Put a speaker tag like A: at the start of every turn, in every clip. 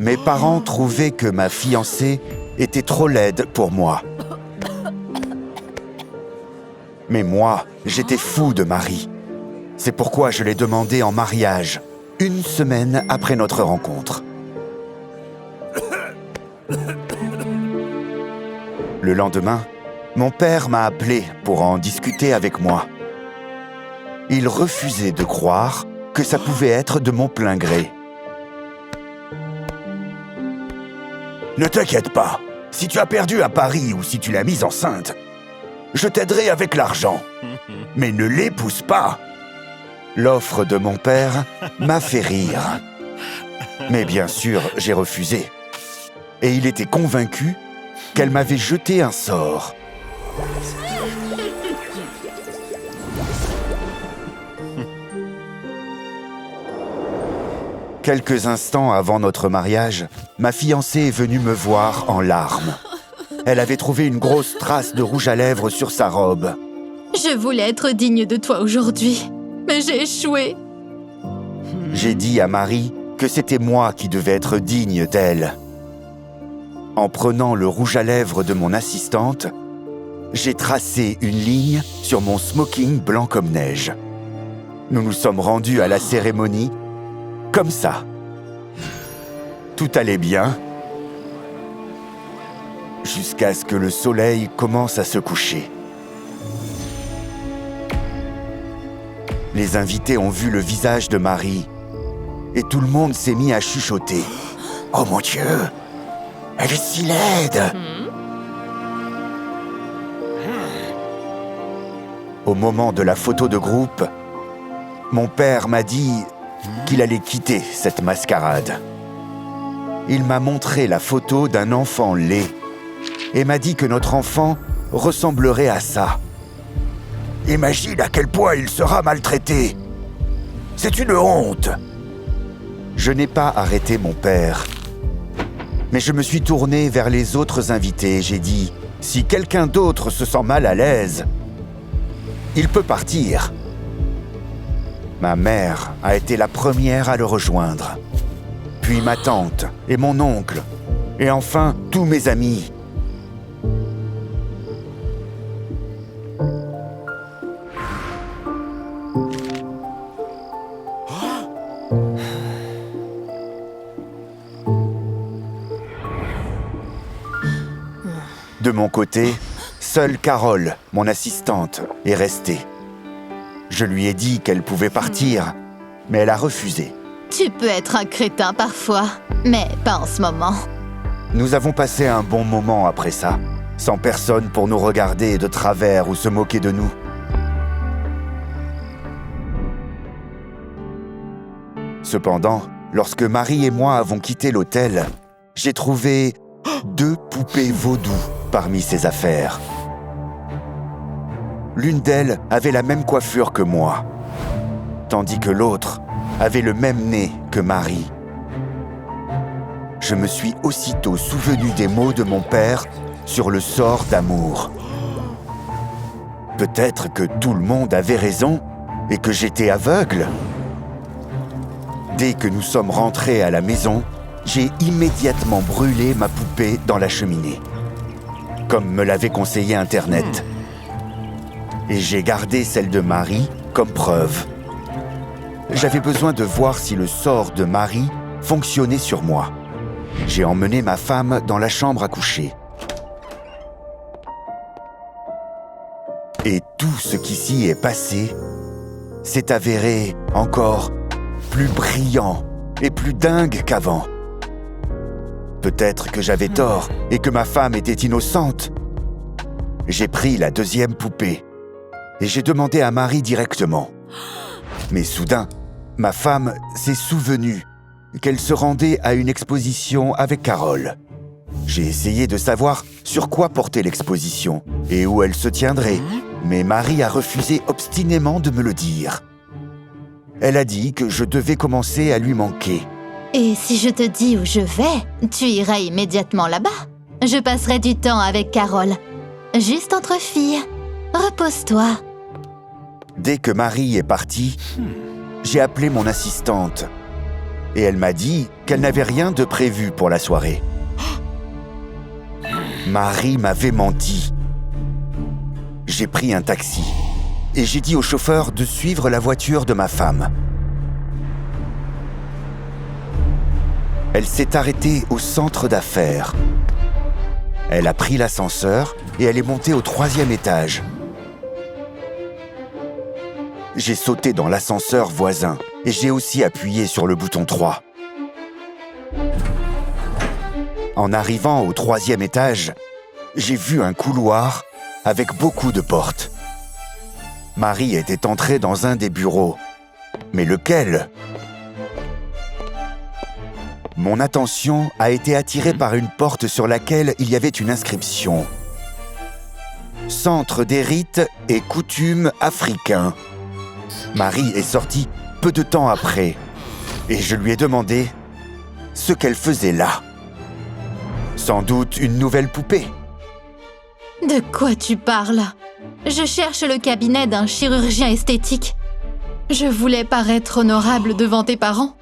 A: Mes parents trouvaient que ma fiancée était trop laide pour moi. Mais moi, j'étais fou de Marie. C'est pourquoi je l'ai demandée en mariage, 1 semaine après notre rencontre. Le lendemain, mon père m'a appelé pour en discuter avec moi. Il refusait de croire que ça pouvait être de mon plein gré. Ne t'inquiète pas, si tu as perdu à Paris ou si tu l'as mise enceinte, je t'aiderai avec l'argent, mais ne l'épouse pas. L'offre de mon père m'a fait rire. Mais bien sûr, j'ai refusé. Et il était convaincu qu'elle m'avait jeté un sort. Quelques instants avant notre mariage, ma fiancée est venue me voir en larmes. Elle avait trouvé une grosse trace de rouge à lèvres sur sa robe.
B: Je voulais être digne de toi aujourd'hui, mais j'ai échoué.
A: J'ai dit à Marie que c'était moi qui devais être digne d'elle. En prenant le rouge à lèvres de mon assistante, j'ai tracé une ligne sur mon smoking blanc comme neige. Nous nous sommes rendus à la cérémonie comme ça. Tout allait bien, jusqu'à ce que le soleil commence à se coucher. Les invités ont vu le visage de Marie et tout le monde s'est mis à chuchoter. « Oh mon Dieu, elle est si laide !» Au moment de la photo de groupe, mon père m'a dit qu'il allait quitter cette mascarade. Il m'a montré la photo d'un enfant laid et m'a dit que notre enfant ressemblerait à ça. Imagine à quel point il sera maltraité. C'est une honte. Je n'ai pas arrêté mon père, mais je me suis tourné vers les autres invités et j'ai dit « Si quelqu'un d'autre se sent mal à l'aise, il peut partir. » Ma mère a été la première à le rejoindre, puis ma tante et mon oncle, et enfin tous mes amis. De mon côté, seule Carole, mon assistante, est restée. Je lui ai dit qu'elle pouvait partir, mais elle a refusé.
B: Tu peux être un crétin parfois, mais pas en ce moment.
A: Nous avons passé un bon moment après ça, sans personne pour nous regarder de travers ou se moquer de nous. Cependant, lorsque Marie et moi avons quitté l'hôtel, j'ai trouvé 2 poupées vaudou parmi ses affaires. L'une d'elles avait la même coiffure que moi, tandis que l'autre avait le même nez que Marie. Je me suis aussitôt souvenu des mots de mon père sur le sort d'amour. Peut-être que tout le monde avait raison et que j'étais aveugle. Dès que nous sommes rentrés à la maison, j'ai immédiatement brûlé ma poupée dans la cheminée, comme me l'avait conseillé Internet. Et j'ai gardé celle de Marie comme preuve. J'avais besoin de voir si le sort de Marie fonctionnait sur moi. J'ai emmené ma femme dans la chambre à coucher. Et tout ce qui s'y est passé s'est avéré encore plus brillant et plus dingue qu'avant. Peut-être que j'avais tort et que ma femme était innocente. J'ai pris la 2e poupée et j'ai demandé à Marie directement. Mais soudain, ma femme s'est souvenue qu'elle se rendait à une exposition avec Carole. J'ai essayé de savoir sur quoi portait l'exposition et où elle se tiendrait, mais Marie a refusé obstinément de me le dire. Elle a dit que je devais commencer à lui manquer.
B: Et si je te dis où je vais, tu iras immédiatement là-bas. Je passerai du temps avec Carole. Juste entre filles. Repose-toi.
A: Dès que Marie est partie, j'ai appelé mon assistante et elle m'a dit qu'elle n'avait rien de prévu pour la soirée. Marie m'avait menti. J'ai pris un taxi et j'ai dit au chauffeur de suivre la voiture de ma femme. Elle s'est arrêtée au centre d'affaires. Elle a pris l'ascenseur et elle est montée au 3e étage. J'ai sauté dans l'ascenseur voisin et j'ai aussi appuyé sur le bouton 3. En arrivant au 3e étage, j'ai vu un couloir avec beaucoup de portes. Marie était entrée dans un des bureaux. Mais lequel ? Mon attention a été attirée par une porte sur laquelle il y avait une inscription. Centre des rites et coutumes africains. Marie est sortie peu de temps après et je lui ai demandé ce qu'elle faisait là. Sans doute une nouvelle poupée.
B: De quoi tu parles? Je cherche le cabinet d'un chirurgien esthétique. Je voulais paraître honorable devant tes parents.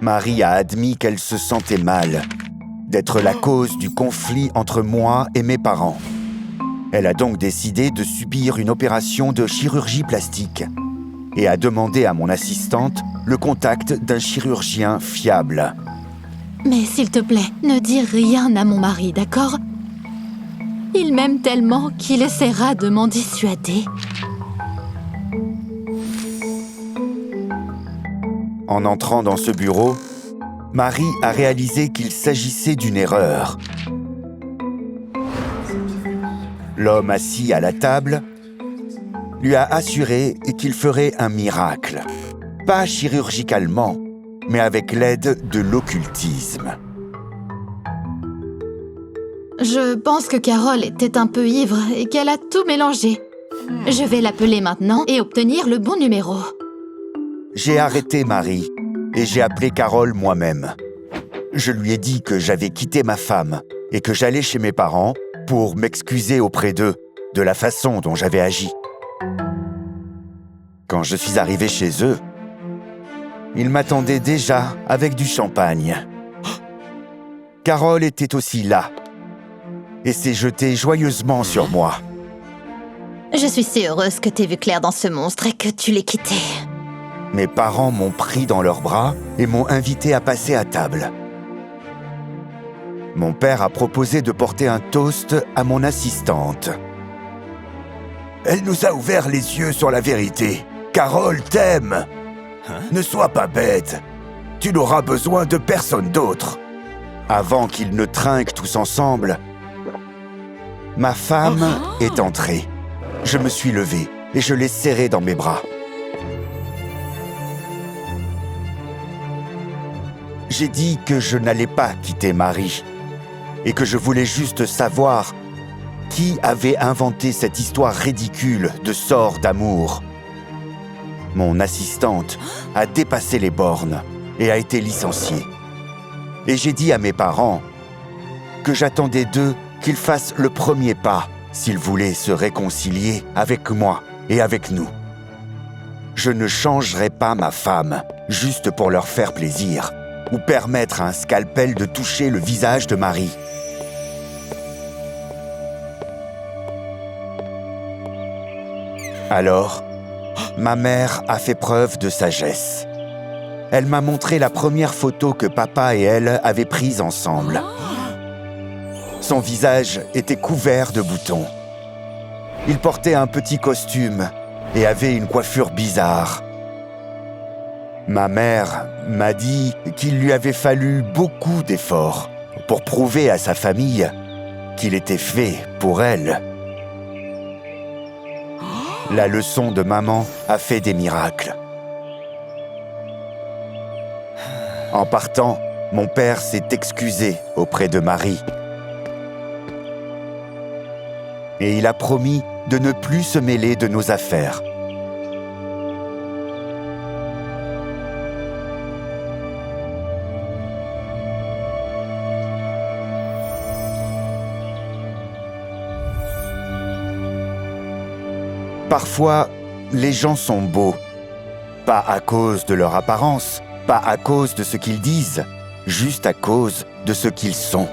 A: Marie a admis qu'elle se sentait mal, d'être la cause du conflit entre moi et mes parents. Elle a donc décidé de subir une opération de chirurgie plastique et a demandé à mon assistante le contact d'un chirurgien fiable.
B: Mais s'il te plaît, ne dis rien à mon mari, d'accord? Il m'aime tellement qu'il essaiera de m'en dissuader.
A: En entrant dans ce bureau, Marie a réalisé qu'il s'agissait d'une erreur. L'homme assis à la table lui a assuré qu'il ferait un miracle. Pas chirurgicalement, mais avec l'aide de l'occultisme.
B: Je pense que Carole était un peu ivre et qu'elle a tout mélangé. Je vais l'appeler maintenant et obtenir le bon numéro.
A: J'ai arrêté Marie et j'ai appelé Carole moi-même. Je lui ai dit que j'avais quitté ma femme et que j'allais chez mes parents pour m'excuser auprès d'eux de la façon dont j'avais agi. Quand je suis arrivé chez eux, ils m'attendaient déjà avec du champagne. Carole était aussi là et s'est jetée joyeusement sur moi.
B: Je suis si heureuse que t'aies vu clair dans ce monstre et que tu l'aies quitté.
A: Mes parents m'ont pris dans leurs bras et m'ont invité à passer à table. Mon père a proposé de porter un toast à mon assistante. Elle nous a ouvert les yeux sur la vérité. Carole t'aime. Ne sois pas bête. Tu n'auras besoin de personne d'autre. Avant qu'ils ne trinquent tous ensemble, ma femme est entrée. Je me suis levé et je l'ai serrée dans mes bras. J'ai dit que je n'allais pas quitter Marie et que je voulais juste savoir qui avait inventé cette histoire ridicule de sort d'amour. Mon assistante a dépassé les bornes et a été licenciée. Et j'ai dit à mes parents que j'attendais d'eux qu'ils fassent le premier pas s'ils voulaient se réconcilier avec moi et avec nous. Je ne changerai pas ma femme juste pour leur faire plaisir ou permettre à un scalpel de toucher le visage de Marie. Alors, ma mère a fait preuve de sagesse. Elle m'a montré la première photo que papa et elle avaient prise ensemble. Son visage était couvert de boutons. Il portait un petit costume et avait une coiffure bizarre. Ma mère m'a dit qu'il lui avait fallu beaucoup d'efforts pour prouver à sa famille qu'il était fait pour elle. La leçon de maman a fait des miracles. En partant, mon père s'est excusé auprès de Marie. Et il a promis de ne plus se mêler de nos affaires. Parfois, les gens sont beaux, pas à cause de leur apparence, Pas à cause de ce qu'ils disent, juste à cause de ce qu'ils sont.